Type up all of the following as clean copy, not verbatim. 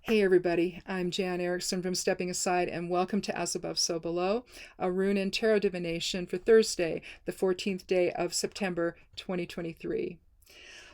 Hey everybody, I'm Jan Erickson from Stepping Aside, and welcome to As Above, So Below, a rune and tarot divination for Thursday, the 14th day of September 2023.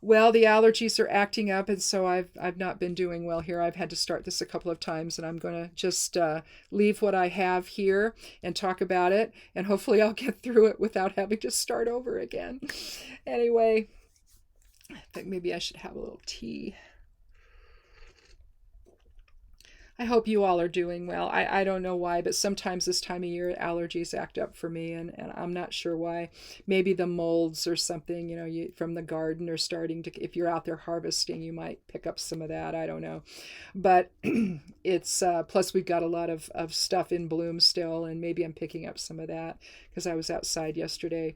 Well, the allergies are acting up, and so I've not been doing well here. I've had to start this a couple of times, and I'm going to just leave what I have here and talk about it, and hopefully I'll get through it without having to start over again. Anyway, I think maybe I should have a little tea. I hope you all are doing well. I don't know why, but sometimes this time of year allergies act up for me, and I'm not sure why. Maybe the molds or something, from the garden are starting to, if you're out there harvesting, you might pick up some of that. I don't know. But it's, plus we've got a lot of stuff in bloom still, and maybe I'm picking up some of that because I was outside yesterday.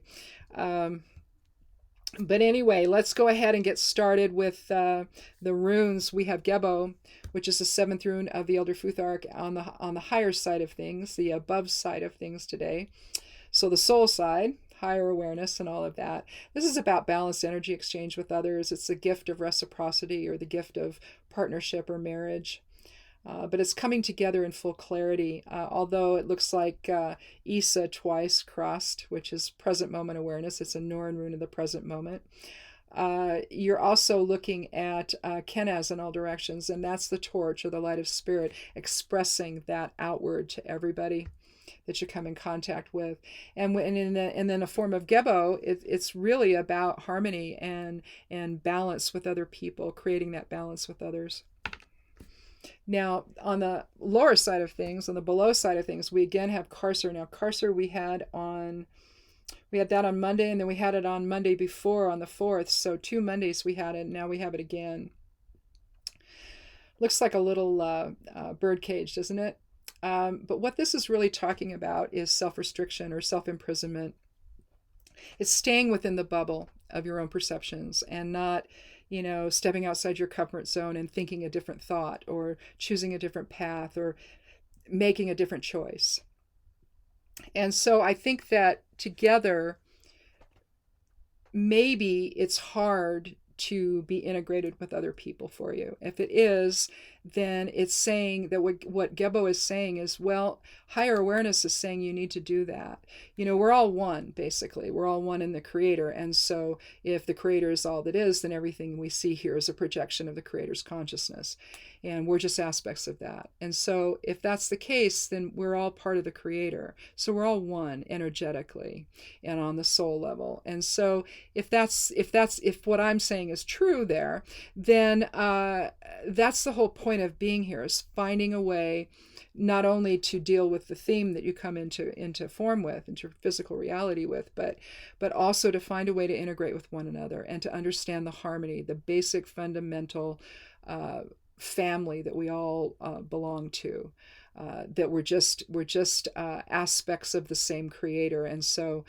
But anyway, let's go ahead and get started with the runes. We have Gebo, which is the seventh rune of the Elder Futhark on the higher side of things, the above side of things today. So the soul side, higher awareness and all of that. This is about balanced energy exchange with others. It's the gift of reciprocity or the gift of partnership or marriage. But it's coming together in full clarity, although it looks like Isa twice crossed, which is present moment awareness. It's a Norn rune of the present moment. You're also looking at Kenaz in all directions, and that's the torch or the light of spirit expressing that outward to everybody that you come in contact with. And then a form of Gebo, it's really about harmony and balance with other people, creating that balance with others. Now, on the lower side of things, on the below side of things, we again have Carcer. Now, Carcer we had that on Monday, and then we had it on Monday before on the 4th. So 2 Mondays we had it, and now we have it again. Looks like a little bird cage, doesn't it? But what this is really talking about is self-restriction or self-imprisonment. It's staying within the bubble of your own perceptions and not stepping outside your comfort zone and thinking a different thought or choosing a different path or making a different choice. And so I think that together, maybe it's hard to be integrated with other people for you. If it is, then it's saying that what Gebo is saying is, well, higher awareness is saying you need to do that. We're all one, basically. We're all one in the Creator. And so if the Creator is all that is, then everything we see here is a projection of the Creator's consciousness. And we're just aspects of that. And so if that's the case, then we're all part of the Creator. So we're all one energetically and on the soul level. And so if what I'm saying is true there, then that's the whole point of being here, is finding a way not only to deal with the theme that you come into form with, into physical reality with, but also to find a way to integrate with one another and to understand the harmony, the basic fundamental family that we all belong to, that we're just aspects of the same Creator. And so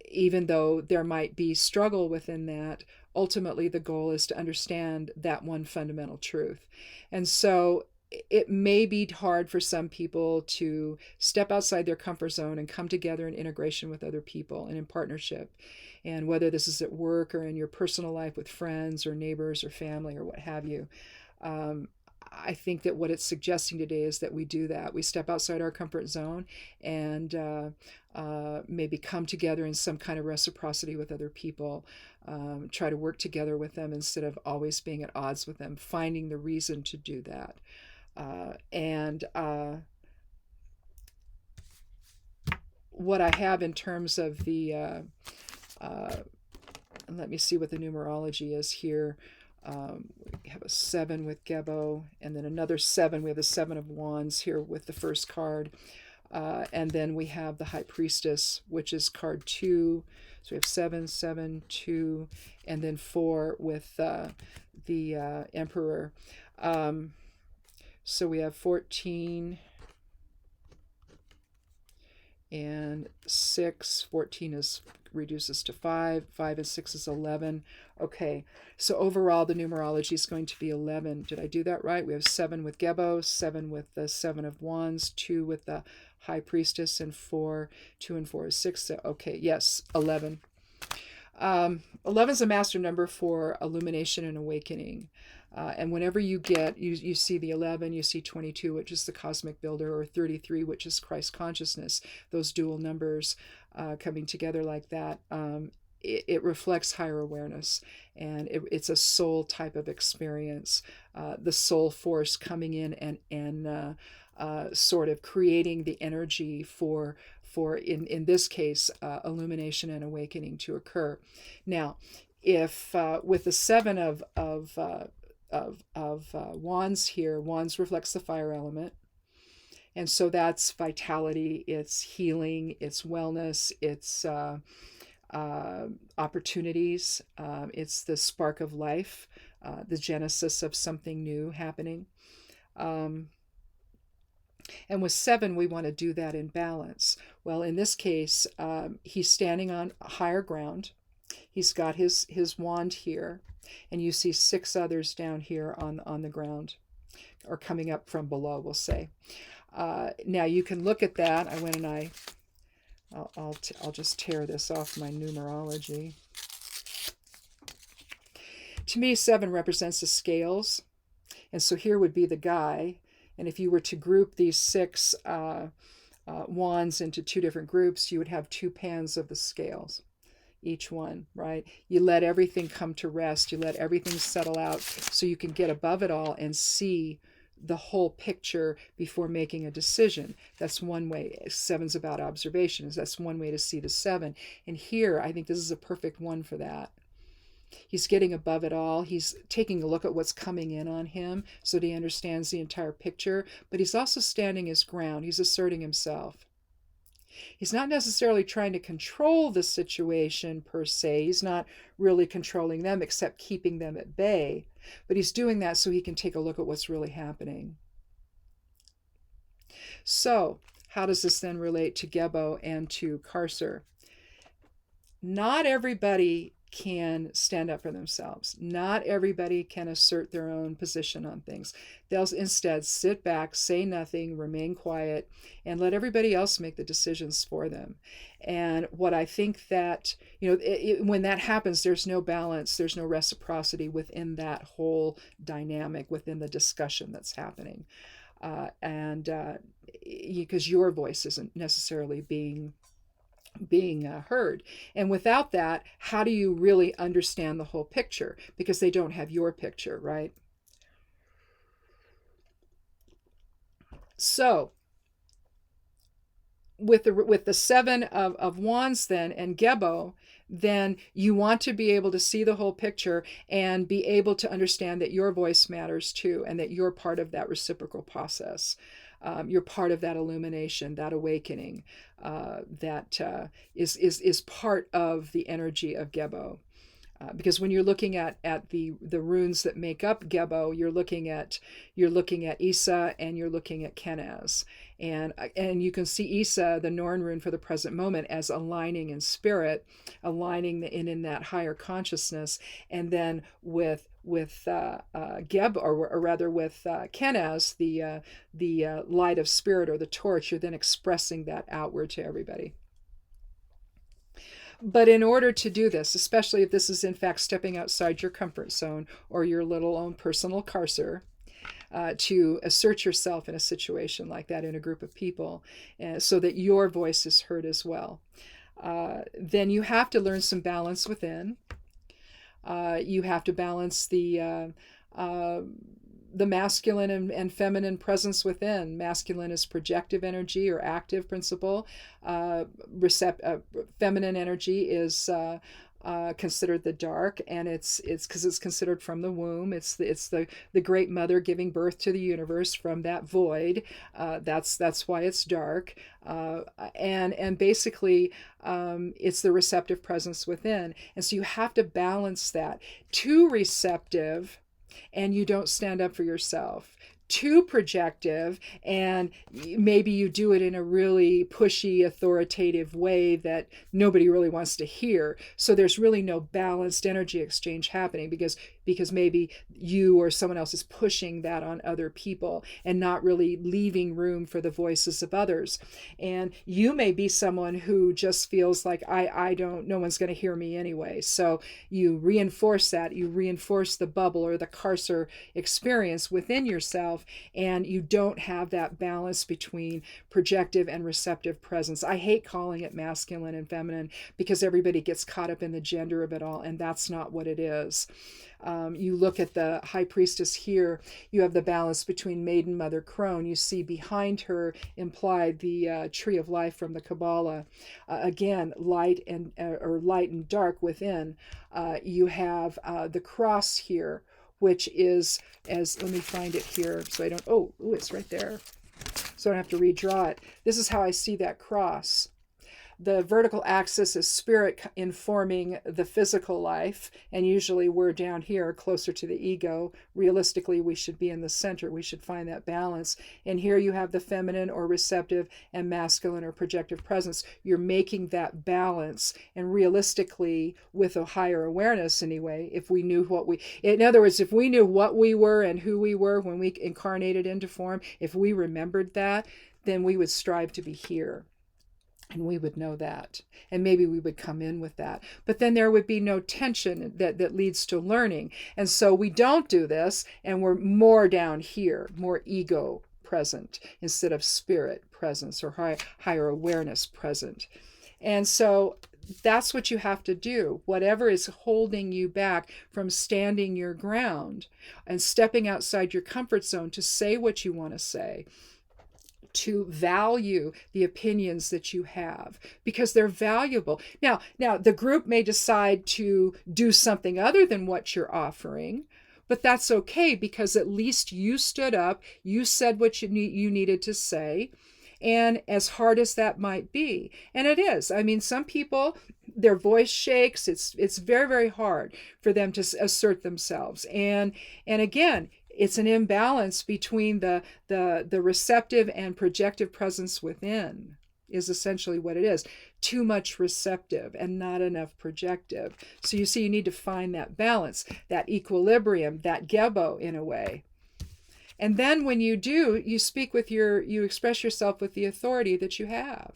even though there might be struggle within that, ultimately the goal is to understand that one fundamental truth. And so it may be hard for some people to step outside their comfort zone and come together in integration with other people and in partnership. And whether this is at work or in your personal life with friends or neighbors or family or what have you, I think that what it's suggesting today is that we do that. We step outside our comfort zone and maybe come together in some kind of reciprocity with other people, try to work together with them instead of always being at odds with them, finding the reason to do that. And what I have in terms of the, let me see what the numerology is here. We have a 7 with Gebo, and then another 7. We have the 7 of Wands here with the first card. And then we have the High Priestess, which is card 2. So we have 7, 7, 2, and then 4 with the Emperor. So we have 14 and 6. 14 reduces to 5. 5 and 6 is 11. Okay, so overall the numerology is going to be 11. Did I do that right? We have 7 with Gebo, 7 with the 7 of Wands, 2 with the High Priestess, and 4. 2 and 4 is 6. So, okay, yes, 11. 11 is a master number for illumination and awakening. And whenever you see the 11, you see 22, which is the cosmic builder, or 33, which is Christ consciousness, those dual numbers coming together like that, it reflects higher awareness. And it's a soul type of experience, the soul force coming in and sort of creating the energy for in this case, illumination and awakening to occur. Now, if with the 7 of wands here, wands reflects the fire element, and so that's vitality, it's healing, it's wellness, it's opportunities, it's the spark of life, the genesis of something new happening. And with 7, we want to do that in balance. Well, in this case, he's standing on higher ground. He's got his wand here, and you see 6 others down here on the ground, or coming up from below, we'll say. Now you can look at that. I went and I'll just tear this off my numerology. To me, 7 represents the scales, and so here would be the guy. And if you were to group these 6 wands into 2 different groups, you would have 2 pans of the scales, each one, right? You let everything come to rest. You let everything settle out so you can get above it all and see the whole picture before making a decision. That's one way. 7's about observations. That's one way to see the 7. And here, I think this is a perfect one for that. He's getting above it all. He's taking a look at what's coming in on him so that he understands the entire picture, but he's also standing his ground. He's asserting himself. He's not necessarily trying to control the situation per se. He's not really controlling them except keeping them at bay, but he's doing that so he can take a look at what's really happening. So, how does this then relate to Gebo and to Karser? Not everybody can stand up for themselves. Not everybody can assert their own position on things. They'll instead sit back, say nothing, remain quiet, and let everybody else make the decisions for them. And what I think that, when that happens, there's no balance, there's no reciprocity within that whole dynamic, within the discussion that's happening. Because your voice isn't necessarily being heard. And without that, how do you really understand the whole picture? Because they don't have your picture, right? So with the 7 of wands then and Gebo, then you want to be able to see the whole picture and be able to understand that your voice matters too, and that you're part of that reciprocal process. You're part of that illumination, that awakening, that is part of the energy of Gebo. Because when you're looking at the runes that make up Gebo, you're looking at Isa and you're looking at Kenaz, and you can see Isa, the Norn rune for the present moment, as aligning in spirit, aligning in that higher consciousness, and then with Geb, or rather with Kenaz, the light of spirit or the torch, you're then expressing that outward to everybody. But in order to do this, especially if this is in fact stepping outside your comfort zone or your little own personal Karser, to assert yourself in a situation like that in a group of people, so that your voice is heard as well, then you have to learn some balance within. You have to balance the masculine and feminine presence within. Masculine is projective energy or active principle. Feminine energy is considered the dark, and it's because it's considered from the womb. It's the great mother giving birth to the universe from that void. That's why it's dark. And basically, it's the receptive presence within. And so you have to balance that. Too receptive, and you don't stand up for yourself. too projective, and maybe you do it in a really pushy, authoritative way that nobody really wants to hear. So there's really no balanced energy exchange happening because maybe you or someone else is pushing that on other people and not really leaving room for the voices of others. And you may be someone who just feels like no one's going to hear me anyway. So you reinforce that, you reinforce the bubble or the carcer experience within yourself, and you don't have that balance between projective and receptive presence. I hate calling it masculine and feminine because everybody gets caught up in the gender of it all, and that's not what it is. You look at the high priestess here, you have the balance between maiden, mother, crone. You see behind her implied the tree of life from the Kabbalah. Again, light and dark within. You have the cross here, which is, let me find it here so I don't, it's right there. So I don't have to redraw it. This is how I see that cross. The vertical axis is spirit informing the physical life, and usually we're down here closer to the ego. Realistically, we should be in the center. We should find that balance. And here you have the feminine or receptive and masculine or projective presence. You're making that balance. And realistically, with a higher awareness anyway, if we knew in other words, if we knew what we were and who we were when we incarnated into form, if we remembered that, then we would strive to be here. And we would know that. And maybe we would come in with that. But then there would be no tension that leads to learning. And so we don't do this, and we're more down here, more ego present instead of spirit presence or higher awareness present. And so that's what you have to do. Whatever is holding you back from standing your ground and stepping outside your comfort zone to say what you want to say, to value the opinions that you have because they're valuable. Now the group may decide to do something other than what you're offering, but that's okay because at least you stood up, you said what you needed to say, and as hard as that might be, and it is. I mean, some people, their voice shakes. It's very, very hard for them to assert themselves, and again, it's an imbalance between the receptive and projective presence within is essentially what it is. Too much receptive and not enough projective. So you see, you need to find that balance, that equilibrium, that gebo in a way. And then when you do, you express yourself with the authority that you have,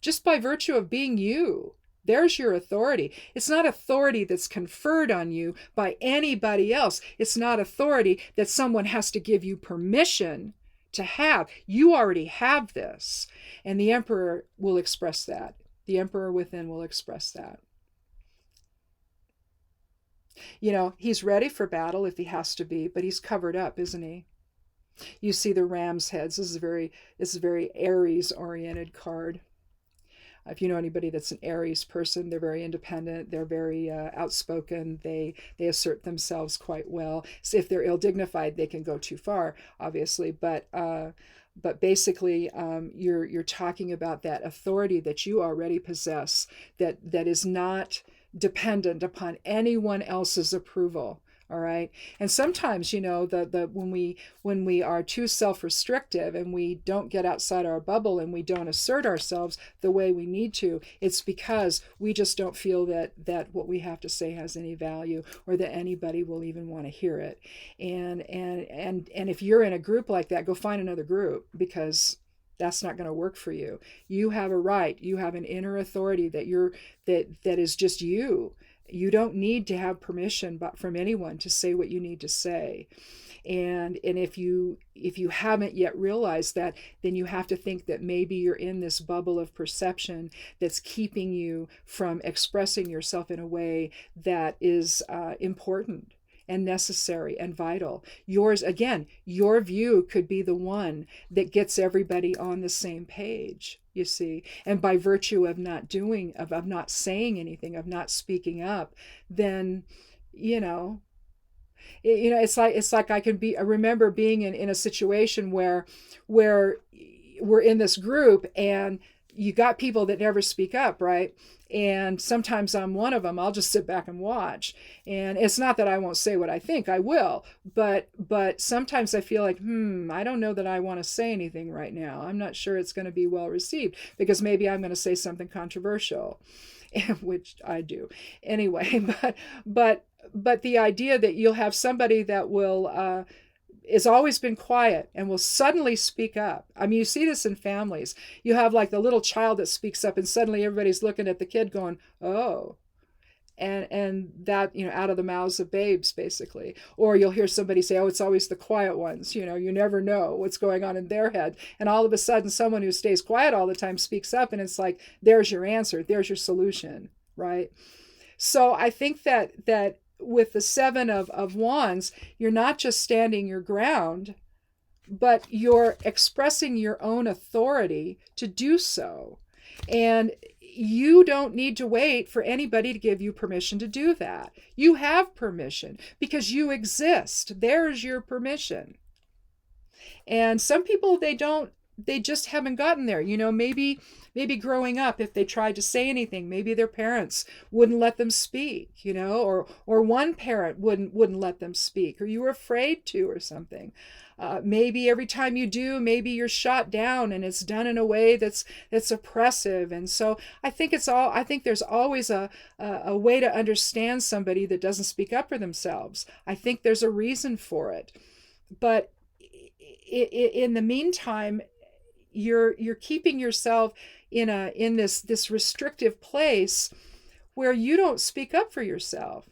just by virtue of being you. There's your authority. It's not authority that's conferred on you by anybody else. It's not authority that someone has to give you permission to have. You already have this. And the emperor will express that. The emperor within will express that. You know, he's ready for battle if he has to be, but he's covered up, isn't he? You see the ram's heads. This is a very Aries-oriented card. If you know anybody that's an Aries person, they're very independent. They're very outspoken. They assert themselves quite well. So if they're ill-dignified, they can go too far, obviously. But basically, you're talking about that authority that you already possess, that is not dependent upon anyone else's approval. All right. And sometimes, you know, when we are too self-restrictive and we don't get outside our bubble and we don't assert ourselves the way we need to, it's because we just don't feel that what we have to say has any value or that anybody will even want to hear it. And if you're in a group like that, go find another group because that's not going to work for you. You have a right. You have an inner authority that is just you. You don't need to have permission from anyone to say what you need to say. And if you haven't yet realized that, then you have to think that maybe you're in this bubble of perception that's keeping you from expressing yourself in a way that is important and necessary and vital. Yours, again, your view could be the one that gets everybody on the same page, you see. And by virtue of not saying anything, of not speaking up, then, it's like I remember being in a situation where we're in this group and you got people that never speak up, right? And sometimes I'm one of them. I'll just sit back and watch. And it's not that I won't say what I think. I will. But sometimes I feel like, I don't know that I want to say anything right now. I'm not sure it's going to be well received, because maybe I'm going to say something controversial, which I do anyway. But the idea that you'll have somebody that will has always been quiet and will suddenly speak up. I mean, you see this in families. You have like the little child that speaks up, and suddenly everybody's looking at the kid going, oh. And that, out of the mouths of babes, basically. Or you'll hear somebody say, oh, it's always the quiet ones. You never know what's going on in their head. And all of a sudden, someone who stays quiet all the time speaks up, and it's like, there's your answer. There's your solution, right? So I think that with the Seven of Wands, you're not just standing your ground, but you're expressing your own authority to do so. And you don't need to wait for anybody to give you permission to do that. You have permission because you exist. There's your permission. And some people, they just haven't gotten there. Maybe growing up, if they tried to say anything, maybe their parents wouldn't let them speak, or one parent wouldn't let them speak, or you were afraid to, or something. Maybe every time you do, maybe you're shot down, and it's done in a way that's oppressive. And so I think there's always a way to understand somebody that doesn't speak up for themselves. I think there's a reason for it. But in the meantime, you're keeping yourself in this restrictive place where you don't speak up for yourself,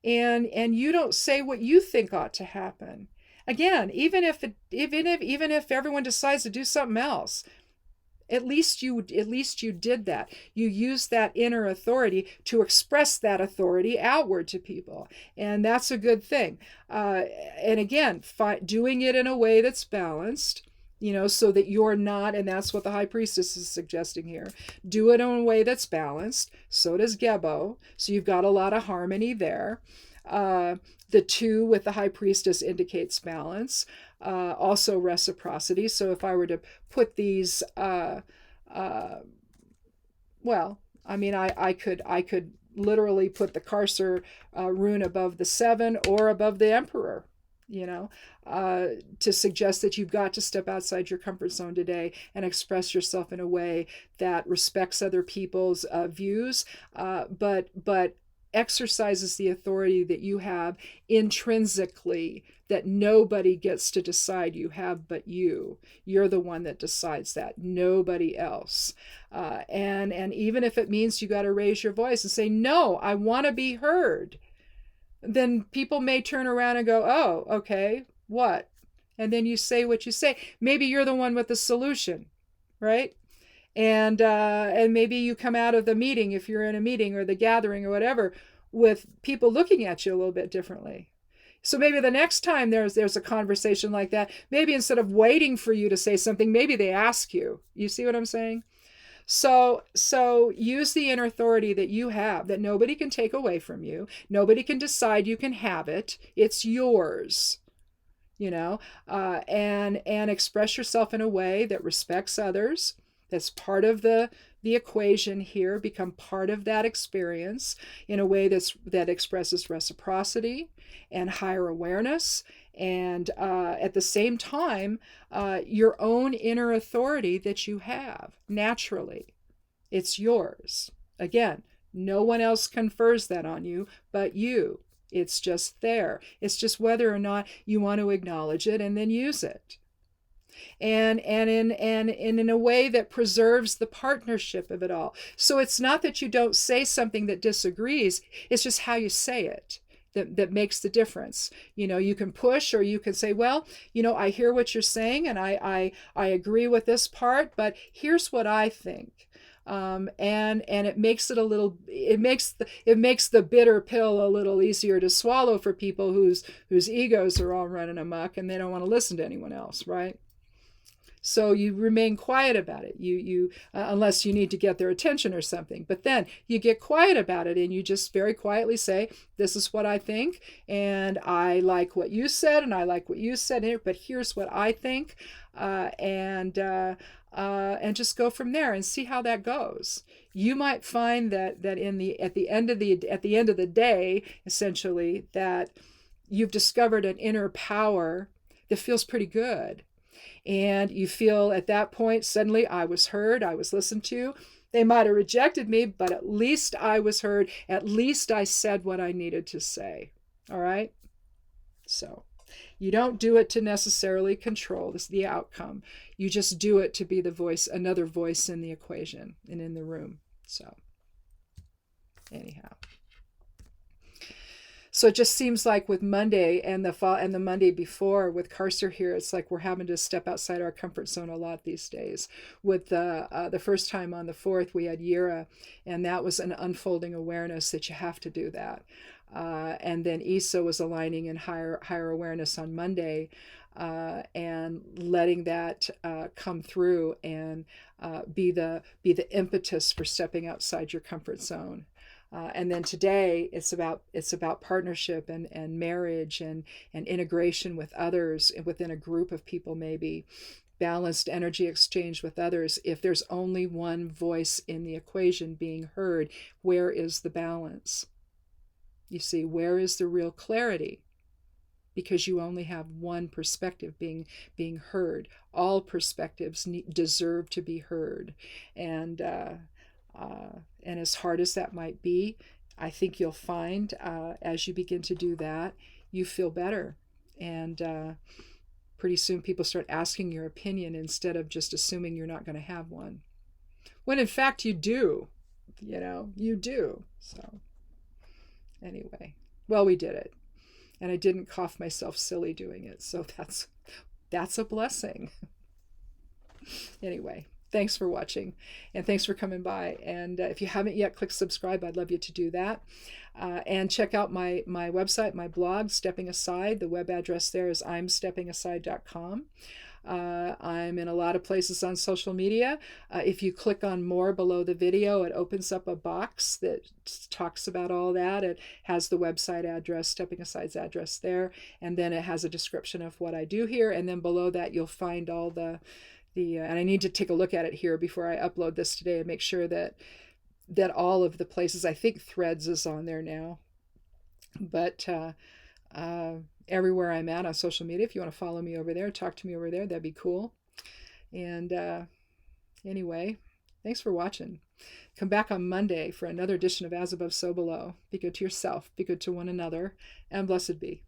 and you don't say what you think ought to happen. Again, even if everyone decides to do something else, at least you did that. You used that inner authority to express that authority outward to people, and that's a good thing. And again, doing it in a way that's balanced. So that you're not, and that's what the High Priestess is suggesting here. Do it in a way that's balanced. So does Gebo. So you've got a lot of harmony there. The 2 with the High Priestess indicates balance. Also reciprocity. So if I were to put these, I could literally put the Carcer rune above the 7 or above the Emperor. To suggest that you've got to step outside your comfort zone today and express yourself in a way that respects other people's views, but exercises the authority that you have intrinsically, that nobody gets to decide you have but you. You're the one that decides that, nobody else. And even if it means you got to raise your voice and say, no, I want to be heard, then people may turn around and go, oh, okay, what? And then you say what you say. Maybe you're the one with the solution, right? And maybe you come out of the meeting, if you're in a meeting or the gathering or whatever, with people looking at you a little bit differently. So maybe the next time there's a conversation like that, maybe instead of waiting for you to say something, maybe they ask you. You see what I'm saying? So use the inner authority that you have, that nobody can take away from you. Nobody can decide you can have it. It's yours, and express yourself in a way that respects others. That's part of the equation here. Become part of that experience in a way that expresses reciprocity and higher awareness. And at the same time, your own inner authority that you have naturally. It's yours. Again, no one else confers that on you but you. It's just there. It's just whether or not you want to acknowledge it and then use it. And in a way that preserves the partnership of it all. So it's not that you don't say something that disagrees, it's just how you say it that makes the difference. You can push, or you can say, well, I hear what you're saying, and I agree with this part, but here's what I think. And it makes it makes the bitter pill a little easier to swallow for people whose egos are all running amok and they don't want to listen to anyone else, right? So you remain quiet about it. You unless you need to get their attention or something. But then you get quiet about it and you just very quietly say, "This is what I think, and I like what you said, and I like what you said here. But here's what I think," and just go from there and see how that goes. You might find that at the end of the day, essentially, that you've discovered an inner power that feels pretty good. And you feel at that point, suddenly, I was heard, I was listened to. They might have rejected me, but at least I was heard. At least I said what I needed to say. All right? So you don't do it to necessarily control the outcome. You just do it to be the voice, another voice in the equation and in the room. So anyhow. So it just seems like with Monday and the Monday before with Carcer here, it's like we're having to step outside our comfort zone a lot these days. With the first time on the 4th, we had Yira, and that was an unfolding awareness that you have to do that. And then Isa was aligning in higher awareness on Monday, and letting that come through and be the impetus for stepping outside your comfort zone. And then today it's about partnership and marriage and integration with others within a group of people, maybe balanced energy exchange with others. If there's only one voice in the equation being heard, where is the balance? You see, where is the real clarity? Because you only have one perspective being heard. All perspectives deserve to be heard. And as hard as that might be, I think you'll find as you begin to do that, you feel better. And pretty soon people start asking your opinion instead of just assuming you're not going to have one. When in fact you do, you do. So anyway, well, we did it. And I didn't cough myself silly doing it. So that's a blessing. Anyway. Thanks for watching, and thanks for coming by. And if you haven't yet clicked subscribe, I'd love you to do that. And check out my website, my blog, Stepping Aside. The web address there is imsteppingaside.com. I'm in a lot of places on social media. If you click on more below the video, it opens up a box that talks about all that. It has the website address, Stepping Aside's address there, and then it has a description of what I do here. And then below that, you'll find all and I need to take a look at it here before I upload this today and make sure that all of the places, I think Threads is on there now, but everywhere I'm at on social media, if you want to follow me over there, talk to me over there, that'd be cool. And anyway, thanks for watching. Come back on Monday for another edition of As Above, So Below. Be good to yourself, be good to one another, and blessed be.